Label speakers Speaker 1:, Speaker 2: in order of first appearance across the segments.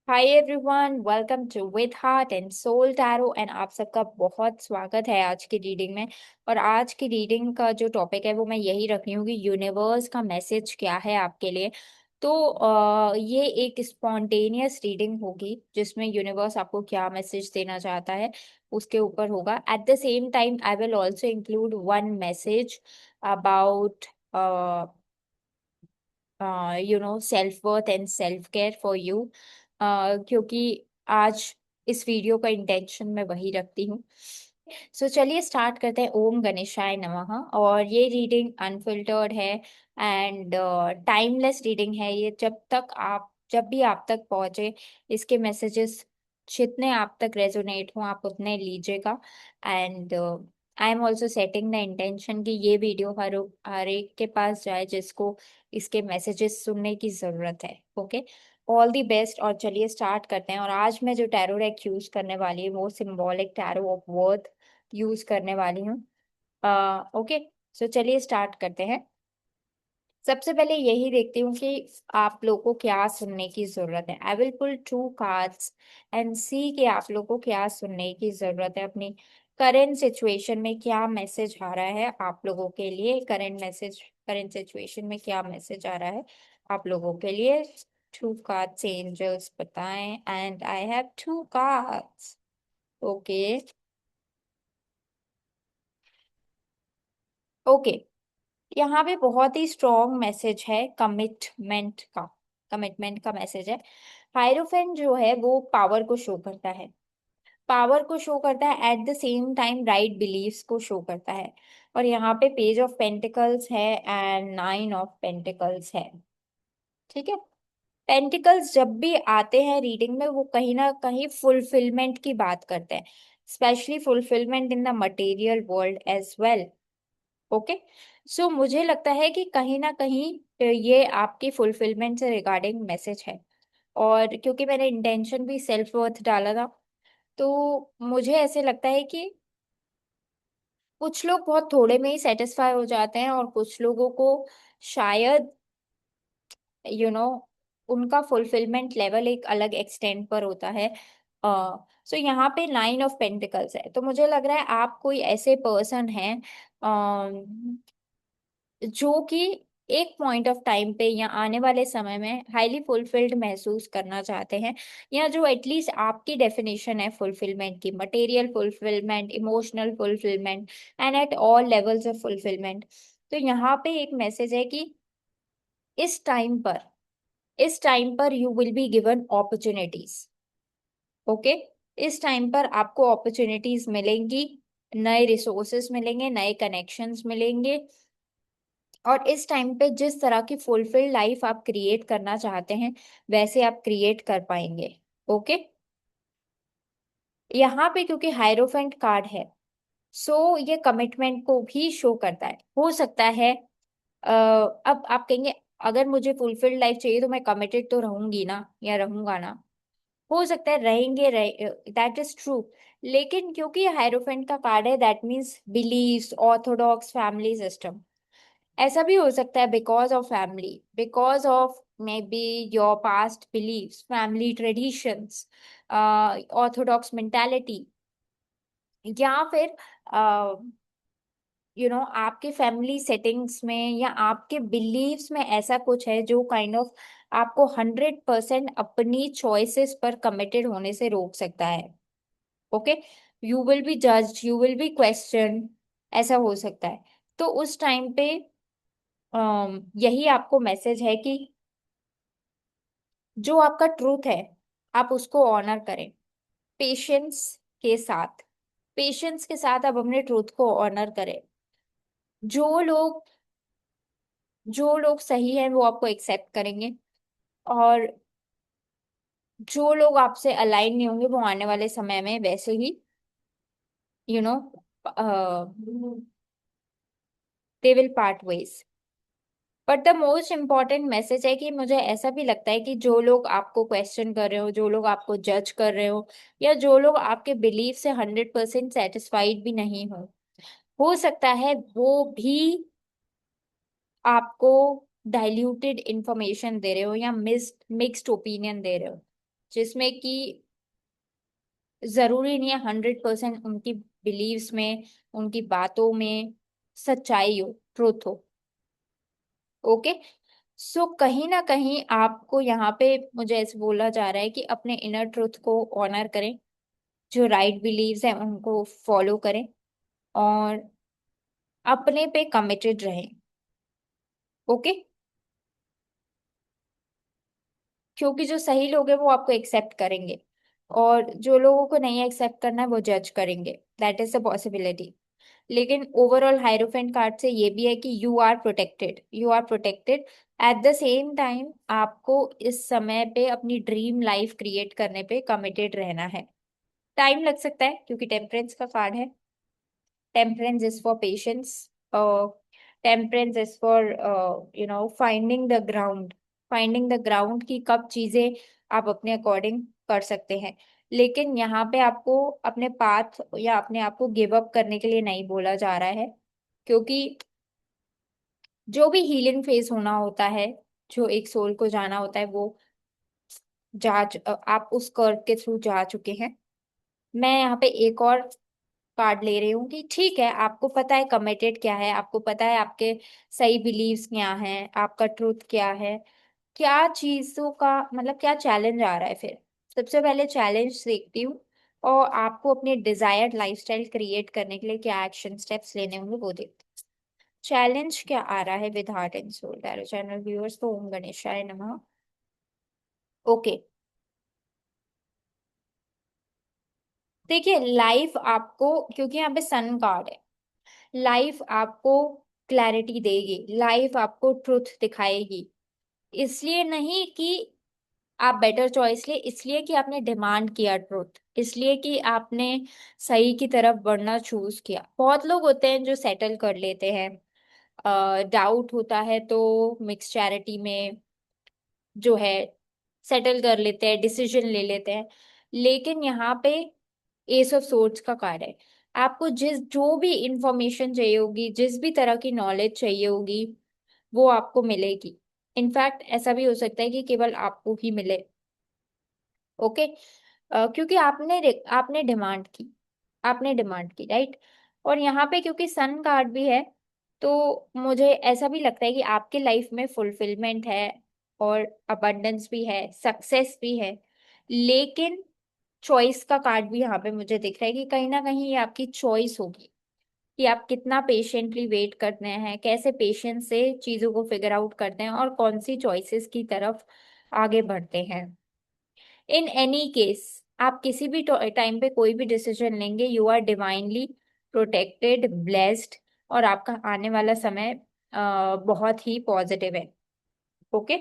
Speaker 1: Hi everyone, welcome to with heart and soul tarot. And आप सबका बहुत स्वागत है आज की रीडिंग में। और आज की रीडिंग का जो टॉपिक है वो मैं यही रख रही हूँ कि यूनिवर्स का मैसेज क्या है आपके लिए। तो ये एक स्पॉन्टेनियस रीडिंग होगी जिसमें यूनिवर्स आपको क्या मैसेज देना चाहता है उसके ऊपर होगा। Eight the same time I will also include one message about self worth and self care for you, क्योंकि आज इस वीडियो का इंटेंशन मैं वही रखती हूँ। सो चलिए स्टार्ट करते हैं। ओम गणेशाय नमः। और ये रीडिंग अनफिल्टर्ड है एंड टाइमलेस रीडिंग है। ये जब भी आप तक पहुंचे, इसके मैसेजेस जितने आप तक रेजोनेट हो आप उतने लीजिएगा। And I am also setting the intention कि ये वीडियो हर एक के पास जाए जिसको इसके मैसेजेस सुनने की जरूरत है। Okay, all the best. और चलिए स्टार्ट करते हैं। और आज मैं जो टैरो डेक यूज करने वाली हूँ वो symbolic tarot of worth use करने वाली हूँ। ओके, सो चलिए स्टार्ट करते हैं। सबसे पहले यही देखती हूँ कि आप लोगों को क्या सुनने की जरूरत है। I will pull two cards and see कि आप लोगों को क्या सुनने की जरूरत है। अपनी करेंट सिचुएशन में क्या मैसेज आ रहा है आप लोगों के लिए। करंट सिचुएशन में क्या मैसेज आ रहा है आप लोगों के लिए। टू कार्ड्स एंजल्स बताएं। And I have to cards. Okay, okay, यहाँ पे बहुत ही स्ट्रॉन्ग मैसेज है कमिटमेंट का मैसेज है। हायरोफेंट जो है वो पावर को शो करता है। पावर को शो करता है, at the same time right beliefs को शो करता है। और यहाँ पे पेज ऑफ पेंटिकल्स है एंड नाइन ऑफ पेंटिकल्स है। ठीक है, पेंटिकल्स जब भी आते हैं रीडिंग में वो कहीं ना कहीं फुलफिलमेंट की बात करते हैं, specially fulfilment in the material world as well. Okay, so मुझे लगता है कि कहीं ना कहीं ये आपकी फुलफिलमेंट से रिगार्डिंग मैसेज है। और क्योंकि मैंने इंटेंशन भी सेल्फ वर्थ डाला था, तो मुझे ऐसे लगता है कि कुछ लोग बहुत थोड़े में ही सेटिस्फाई हो जाते हैं और कुछ लोगों को शायद यू नो उनका फुलफिलमेंट लेवल एक अलग एक्सटेंड पर होता है। सो यहाँ पे नाइन ऑफ पेंटिकल्स है, तो मुझे लग रहा है आप कोई ऐसे पर्सन हैं जो कि एक पॉइंट ऑफ टाइम पे या आने वाले समय में हाईली फुलफिल्ड महसूस करना चाहते हैं, या जो एटलीस्ट आपकी डेफिनेशन है फुलफिलमेंट की, material fulfilment, emotional fulfilment and at all levels of fulfilment. तो यहाँ पे एक मैसेज है कि इस टाइम पर इस टाइम पर you will be given opportunities. Okay, इस टाइम पर आपको अपॉर्चुनिटीज मिलेंगी, नए रिसोर्सेस मिलेंगे, नए कनेक्शंस मिलेंगे। और इस टाइम पे जिस तरह की फुलफिल लाइफ आप क्रिएट करना चाहते हैं वैसे आप क्रिएट कर पाएंगे। ओके, यहाँ पे क्योंकि हायरोफेंट कार्ड है, सो ये कमिटमेंट को भी शो करता है। हो सकता है अब आप कहेंगे अगर मुझे फुलफिल्ड लाइफ चाहिए तो मैं कमिटेड तो रहूंगी ना या रहूंगा ना। हो सकता है रहेंगे, दैट इज ट्रू। लेकिन क्योंकि हायरोफेंट का कार्ड है, that means beliefs, orthodox family system. ऐसा भी हो सकता है because of family, because of may be your past beliefs, family traditions, orthodox mentality, या फिर आपके फैमिली सेटिंग्स में या आपके बिलीव्स में ऐसा कुछ है जो काइंड ऑफ आपको 100% अपनी चॉइसेस पर कमिटेड होने से रोक सकता है। Okay, you will be judged, you will be question, ऐसा हो सकता है। तो उस टाइम पे यही आपको मैसेज है कि जो आपका ट्रूथ है आप उसको ऑनर करें, पेशेंस के साथ। पेशेंस के साथ आप अपने ट्रूथ को ऑनर करें। जो लोग जो लोग सही हैं वो आपको एक्सेप्ट करेंगे, और जो लोग आपसे अलाइन नहीं होंगे वो आने वाले समय में वैसे ही you know they will part ways. But the most important message है कि मुझे ऐसा भी लगता है कि जो लोग आपको क्वेश्चन कर रहे हो, जो लोग आपको जज कर रहे हो, या जो लोग आपके बिलीफ से 100% सेटिस्फाइड भी नहीं हो सकता है वो भी आपको डाइल्यूटेड इंफॉर्मेशन दे रहे हो या मिक्स्ड ओपिनियन दे रहे हो। जिसमें कि जरूरी नहीं है 100% उनकी बिलीव्स में, उनकी बातों में सच्चाई हो, ट्रुथ हो। ओके। सो कहीं ना कहीं आपको यहाँ पे मुझे ऐसे बोला जा रहा है कि अपने इनर ट्रुथ को ऑनर करें, जो राइट बिलीव्स हैं उनको फॉलो करें, और अपने पे कमिटेड रहें। ओके। क्योंकि जो सही लोग हैं वो आपको एक्सेप्ट करेंगे, और जो लोगों को नहीं एक्सेप्ट करना है वो जज करेंगे, दैट इज द पॉसिबिलिटी। लेकिन ओवरऑल हायरोफेंट कार्ड से ये भी है कि you are protected, you are protected. At the same time आपको इस समय पे अपनी ड्रीम लाइफ क्रिएट करने पे कमिटेड रहना है। टाइम लग सकता है क्योंकि टेम्परेंस का कार्ड है। Temperance is for patience. Temperance is for finding the ground. Finding the ground की कब चीजें आप अपने अकॉर्डिंग कर सकते हैं। लेकिन यहाँ पे आपको अपने पाथ या अपने आप को गिव अप करने के लिए नहीं बोला जा रहा है, क्योंकि जो भी हीलिंग फेज होना होता है, जो एक सोल को जाना होता है, वो आप उस कर्व के थ्रू जा चुके हैं। मैं यहाँ पे एक और कार्ड ले रही हूँ कि ठीक है, आपको पता है कमिटेड क्या है, आपको पता है आपके सही बिलीव्स क्या हैं, आपका ट्रूथ क्या है, क्या चीजों का मतलब क्या चैलेंज आ रहा है। फिर सबसे पहले चैलेंज देखती हूँ, और आपको अपनी डिजायर्ड लाइफस्टाइल क्रिएट करने के लिए क्या एक्शन स्टेप्स लेने होंगे वो देखते हैं। चैलेंज क्या आ रहा है with heart and soul tarot channel viewers को। ओम गणेशाय नमः। ओके। देखिए लाइफ आपको, क्योंकि यहाँ पे सन कार्ड है, लाइफ आपको क्लैरिटी देगी, लाइफ आपको ट्रुथ दिखाएगी। इसलिए नहीं कि आप बेटर चॉइस लिए, इसलिए कि आपने डिमांड किया ट्रुथ, इसलिए कि आपने सही की तरफ बढ़ना चूज किया। बहुत लोग होते हैं जो सेटल कर लेते हैं, डाउट होता है तो मिक्स चैरिटी में जो है सेटल कर लेते हैं, डिसीजन ले लेते हैं। लेकिन यहाँ पे एस ऑफ सोर्ड्स का कार्ड है। आपको जिस जो भी इंफॉर्मेशन चाहिए होगी, जिस भी तरह की नॉलेज चाहिए होगी, वो आपको मिलेगी। इनफैक्ट ऐसा भी हो सकता है कि केवल आपको ही मिले। ओके। क्योंकि आपने डिमांड की, आपने डिमांड की, राइट। और यहाँ पे क्योंकि सन कार्ड भी है, तो मुझे ऐसा भी लगता है कि आपके लाइफ में फुलफिलमेंट है, और अबंडेंस भी है, सक्सेस भी है। लेकिन चॉइस का कार्ड भी यहाँ पे मुझे दिख रहा है कि कहीं ना कहीं ये आपकी चॉइस होगी कि आप कितना पेशेंटली वेट करते हैं, कैसे पेशेंस से चीजों को फिगर आउट करते हैं, और कौन सी चॉइसेस की तरफ आगे बढ़ते हैं। इन एनी केस आप किसी भी टाइम पे कोई भी डिसीजन लेंगे, you are divinely protected, blessed, और आपका आने वाला समय बहुत ही पॉजिटिव है। ओके।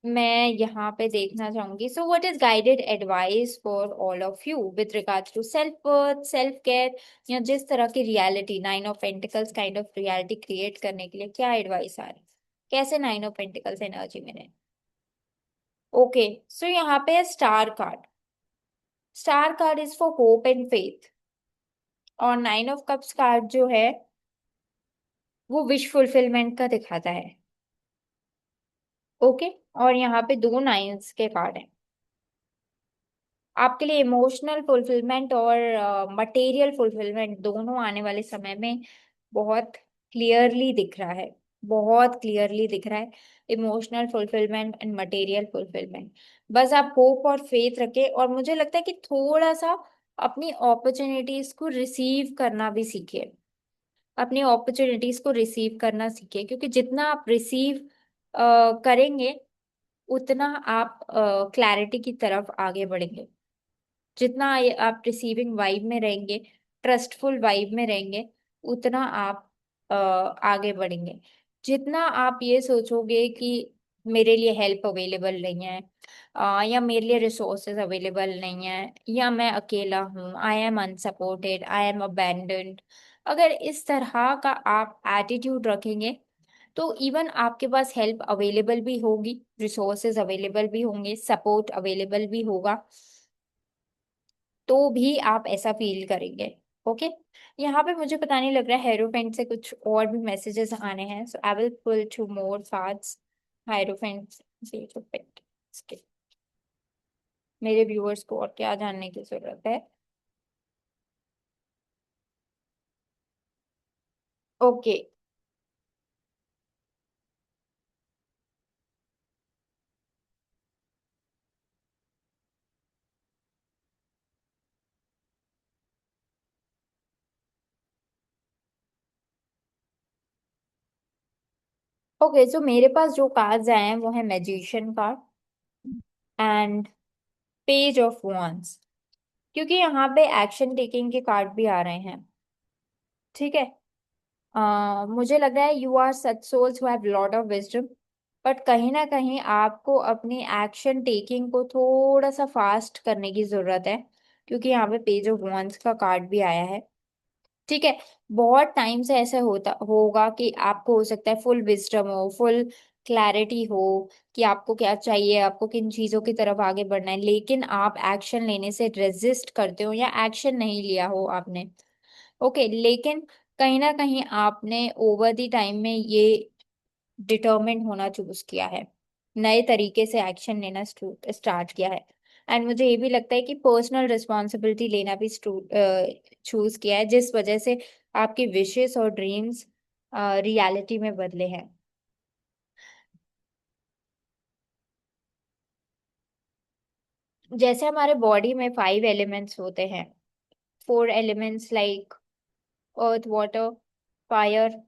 Speaker 1: मैं यहाँ पे देखना चाहूंगी, so what is guided advice for all of you with regards to self worth, self care, या जिस तरह की reality, nine of pentacles kind of reality create करने के लिए क्या एडवाइस आ रही है, कैसे नाइन ऑफ पेंटिकल्स एनर्जी में है। ओके। सो यहाँ पे है star card. Star card is for hope and faith, और नाइन ऑफ कप्स कार्ड जो है वो विश फुलफिलमेंट का दिखाता है। ओके। और यहाँ पे दो नाइन्स के कार्ड हैं। आपके लिए इमोशनल फुलफिलमेंट और मटेरियल फुलफिलमेंट दोनों आने वाले समय में बहुत क्लियरली दिख रहा है, बहुत क्लियरली दिख रहा है। Emotional fulfilment and material fulfilment. बस आप होप और फेथ रखें, और मुझे लगता है कि थोड़ा सा अपनी अपॉर्चुनिटीज को रिसीव करना भी सीखिए, अपनी अपॉर्चुनिटीज को रिसीव करना सीखिए, क्योंकि जितना आप रिसीव करेंगे, उतना आप क्लैरिटी की तरफ आगे बढ़ेंगे। जितना आप रिसीविंग वाइब में रहेंगे, ट्रस्टफुल वाइब में रहेंगे, उतना आप आगे बढ़ेंगे। जितना आप ये सोचोगे कि मेरे लिए हेल्प अवेलेबल नहीं है, या मेरे लिए रिसोर्सेज अवेलेबल नहीं है, या मैं अकेला हूँ, I am unsupported, I am abandoned, अगर इस तरह का आप एटीट्यूड रखेंगे, तो इवन आपके पास हेल्प अवेलेबल भी होगी, रिसोर्सेज अवेलेबल भी होंगे, सपोर्ट अवेलेबल भी होगा, तो भी आप ऐसा फील करेंगे। ओके। यहाँ पे मुझे पता नहीं लग रहा है हेरोपेंट से कुछ और भी मैसेजेस आने हैं, so I will pull two more cards. Hierophant से जो पेट, इसके मेरे व्यूअर्स को और क्या जानने की जरूरत है। ओके। ओके, सो मेरे पास जो कार्ड्स आए हैं वो है magician card and page of wands, क्योंकि यहाँ पे एक्शन टेकिंग के कार्ड भी आ रहे हैं। ठीक है। मुझे लग रहा है you are such souls who have lot of wisdom, but कहीं ना कहीं आपको अपनी एक्शन टेकिंग को थोड़ा सा फास्ट करने की जरूरत है, क्योंकि यहाँ पे पेज ऑफ wands का कार्ड भी आया है। ठीक है। बहुत टाइम से ऐसा होता होगा कि आपको हो सकता है फुल विजडम हो, फुल क्लैरिटी हो कि आपको क्या चाहिए, आपको किन चीजों की तरफ आगे बढ़ना है, लेकिन आप एक्शन लेने से रेजिस्ट करते हो या एक्शन नहीं लिया हो आपने। ओके, लेकिन कहीं ना कहीं आपने ओवर द टाइम में ये डिटर्मिन्ड होना चूज किया है, नए तरीके से एक्शन लेना स्टार्ट किया है। एंड मुझे ये भी लगता है कि पर्सनल रिस्पॉन्सिबिलिटी लेना भी चूज किया है, जिस वजह से आपके विशेस और ड्रीम्स रियलिटी में बदले हैं। जैसे हमारे बॉडी में 5 एलिमेंट्स होते हैं, 4 elements like earth, water, fire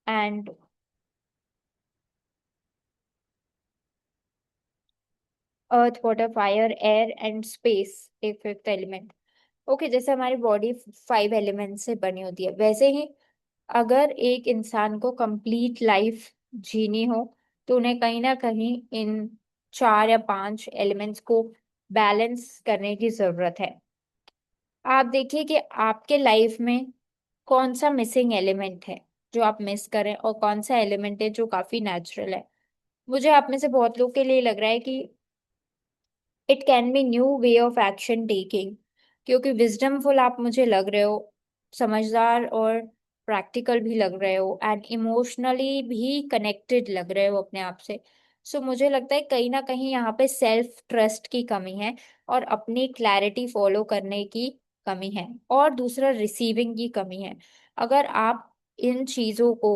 Speaker 1: and earth, water, fire, air and space, एक फिफ्थ एलिमेंट। ओके, जैसे हमारी बॉडी 5 एलिमेंट से बनी होती है, वैसे ही अगर एक इंसान को कंप्लीट लाइफ जीनी हो तो उन्हें कहीं ना कहीं इन 4 या 5 एलिमेंट्स को बैलेंस करने की जरूरत है। आप देखिए कि आपके लाइफ में कौन सा मिसिंग एलिमेंट है जो आप मिस करें, और कौन सा एलिमेंट है जो काफी नेचुरल है। मुझे आप में से बहुत लोग के लिए लग रहा है कि it can be new way of action taking, क्योंकि विजडमफुल आप मुझे लग रहे हो, समझदार और प्रैक्टिकल भी लग रहे हो, एंड इमोशनली भी कनेक्टेड लग रहे हो अपने आप से। सो मुझे लगता है कहीं ना कहीं यहाँ पे सेल्फ ट्रस्ट की कमी है, और अपनी क्लैरिटी फॉलो करने की कमी है, और दूसरा रिसीविंग की कमी है। अगर आप इन चीजों को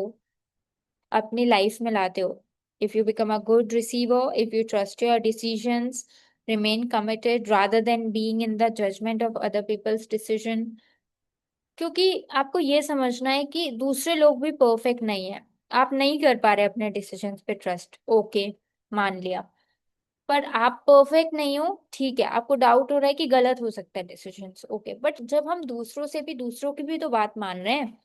Speaker 1: अपनी लाइफ में लाते हो, if you become a good receiver, if you trust your decisions, remain committed rather than being in the judgment of other people's decision, क्योंकि आपको ये समझना है कि दूसरे लोग भी परफेक्ट नहीं है। आप नहीं कर पा रहे अपने डिसीजंस पे ट्रस्ट, ओके, मान लिया। पर आप परफेक्ट नहीं हो, ठीक है, आपको डाउट हो रहा है कि गलत हो सकता है डिसीजंस, ओके, बट जब हम दूसरों से भी, दूसरों की भी तो बात मान रहे हैं,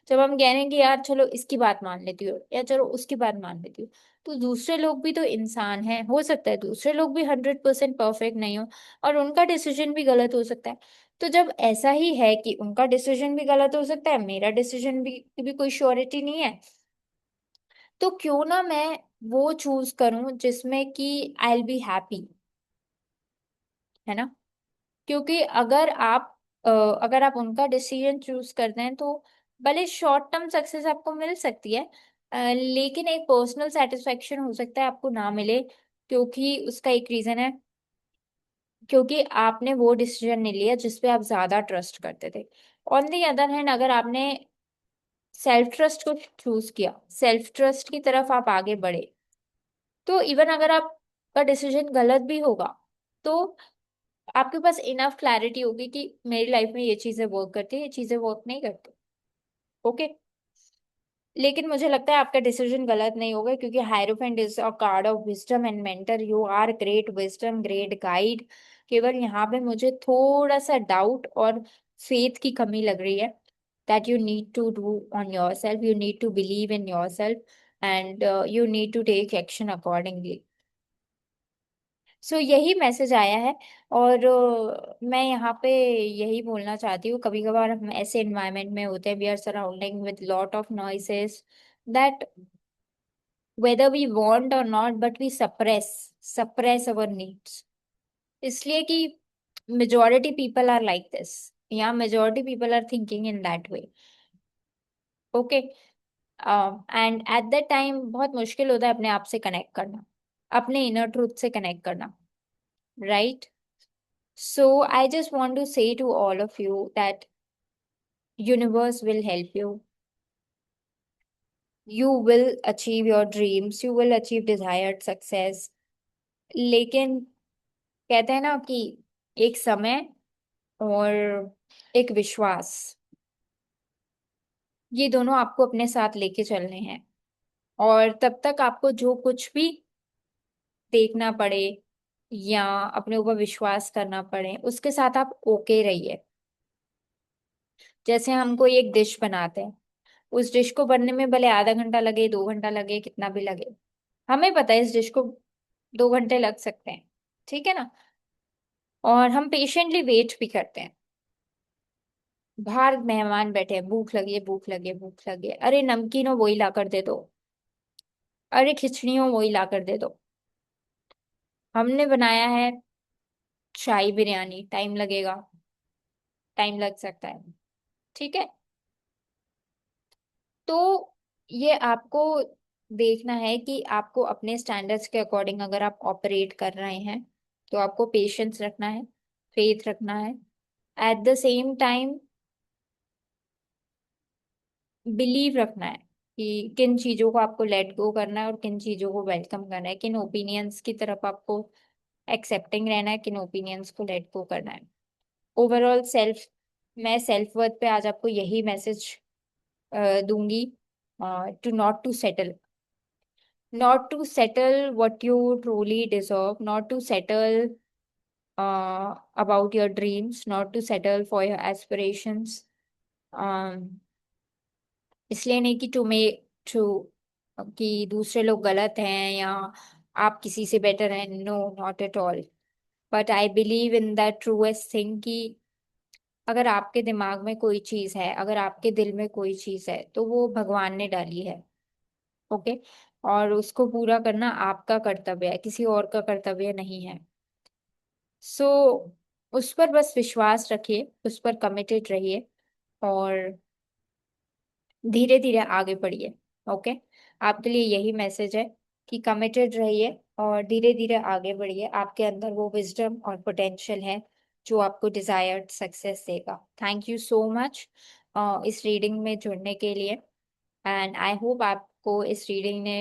Speaker 1: जब हम कह रहे हैं कि यार चलो इसकी बात मान लेती हूँ या चलो उसकी बात मान लेती हूँ, तो दूसरे लोग भी तो इंसान हैं, हो सकता है दूसरे लोग भी 100% परफेक्ट नहीं हो, और उनका डिसीजन भी गलत हो सकता है। तो जब ऐसा ही है कि उनका डिसीजन भी गलत हो सकता है, मेरा डिसीजन भी कोई श्योरिटी नहीं है, तो क्यों ना मैं वो चूज करूं जिसमें कि आई विल बी हैप्पी, है ना। क्योंकि अगर आप उनका डिसीजन चूज करते हैं तो भले शॉर्ट टर्म सक्सेस आपको मिल सकती है, लेकिन एक पर्सनल सेटिस्फेक्शन हो सकता है आपको ना मिले, क्योंकि उसका एक रीजन है, क्योंकि आपने वो डिसीजन नहीं लिया जिस पे आप ज्यादा ट्रस्ट करते थे। ऑन दी अदर हैंड, अगर आपने सेल्फ ट्रस्ट को चूज किया, सेल्फ ट्रस्ट की तरफ आप आगे बढ़े, तो इवन अगर आपका डिसीजन गलत भी होगा, तो आपके पास इनफ क्लैरिटी होगी कि मेरी लाइफ में ये चीजें वर्क करती है, ये चीजें वर्क नहीं करती। ओके। लेकिन मुझे लगता है आपका डिसीजन गलत नहीं होगा, क्योंकि hierophant is a card of wisdom and mentor, you are great wisdom, great guide. केवल यहाँ पे मुझे थोड़ा सा डाउट और फेथ की कमी लग रही है, that you need to do on yourself, you need to believe in yourself, and you need to take action accordingly. So यही मैसेज आया है। और मैं यहाँ पे यही बोलना चाहती हूँ, कभी कभार हम ऐसे एनवायरनमेंट में होते हैं, we are surrounding with lot of noises, that whether we want or not, but we suppress our needs, इसलिए कि majority people are like this, या majority people are thinking in that way. Okay. And at that time बहुत मुश्किल होता है अपने आप से कनेक्ट करना, अपने इनर ट्रूथ से कनेक्ट करना, right? So I just want to say to all of you that universe will help you, you will achieve your dreams, you will achieve desired success. लेकिन कहते हैं ना कि एक समय और एक विश्वास, ये दोनों आपको अपने साथ लेके चलने हैं। और तब तक आपको जो कुछ भी देखना पड़े या अपने ऊपर विश्वास करना पड़े, उसके साथ आप ओके रहिए। जैसे हम कोई एक डिश बनाते हैं, उस डिश को बनने में भले आधा घंटा लगे, 2 घंटा लगे, कितना भी लगे, हमें पता है इस डिश को 2 घंटे लग सकते हैं, ठीक है ना? और हम पेशेंटली वेट भी करते हैं। बाहर मेहमान बैठे हैं, भूख लगी है, भूख लगी है, भूख लगी है, अरे नमकीन हो वही ला कर दे दो, अरे खिचड़ी हो वही ला कर दे दो। हमने बनाया है शाही बिरयानी, टाइम लगेगा, टाइम लग सकता है, ठीक है? तो ये आपको देखना है कि आपको अपने स्टैंडर्ड्स के अकॉर्डिंग अगर आप ऑपरेट कर रहे हैं, तो आपको पेशेंस रखना है, फेथ रखना है, at the same time believe रखना है कि किन चीजों को आपको लेट गो करना है और किन चीजों को वेलकम करना है, किन ओपिनियंस की तरफ आपको एक्सेप्टिंग रहना है, किन ओपिनियंस को लेट गो करना है। ओवरऑल मैं सेल्फ वर्थ पे आज आपको यही मैसेज दूंगी, to not to settle, not to settle what you truly deserve, not to settle about your dreams, not to settle for your aspirations. um, इसलिए नहीं कि टू कि दूसरे लोग गलत हैं या आप किसी से बेटर हैं, no, not at all. But I believe in that truest thing कि अगर आपके दिमाग में कोई चीज है, अगर आपके दिल में कोई चीज है, तो वो भगवान ने डाली है, ओके? और उसको पूरा करना आपका कर्तव्य है, किसी और का कर्तव्य नहीं है। सो उस पर बस विश्वास रखिए, उस पर कमिटेड रहिए और धीरे धीरे आगे बढ़िए, ओके? आपके लिए यही मैसेज है कि कमिटेड रहिए और धीरे धीरे आगे बढ़िए। आपके अंदर वो विजडम और पोटेंशियल है जो आपको डिजायर्ड सक्सेस देगा। थैंक यू सो मच इस रीडिंग में जुड़ने के लिए, एंड आई होप आपको इस रीडिंग ने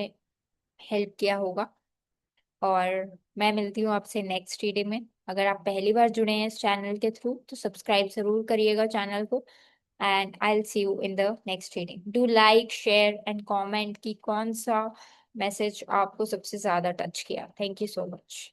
Speaker 1: हेल्प किया होगा। और मैं मिलती हूँ आपसे नेक्स्ट रीडिंग में। अगर आप पहली बार जुड़े हैं इस चैनल के थ्रू तो सब्सक्राइब जरूर करिएगा चैनल को, and I will see you in the next reading. Do like, share and comment कि कौन सा मैसेज आपको सबसे ज्यादा टच किया। Thank you so much.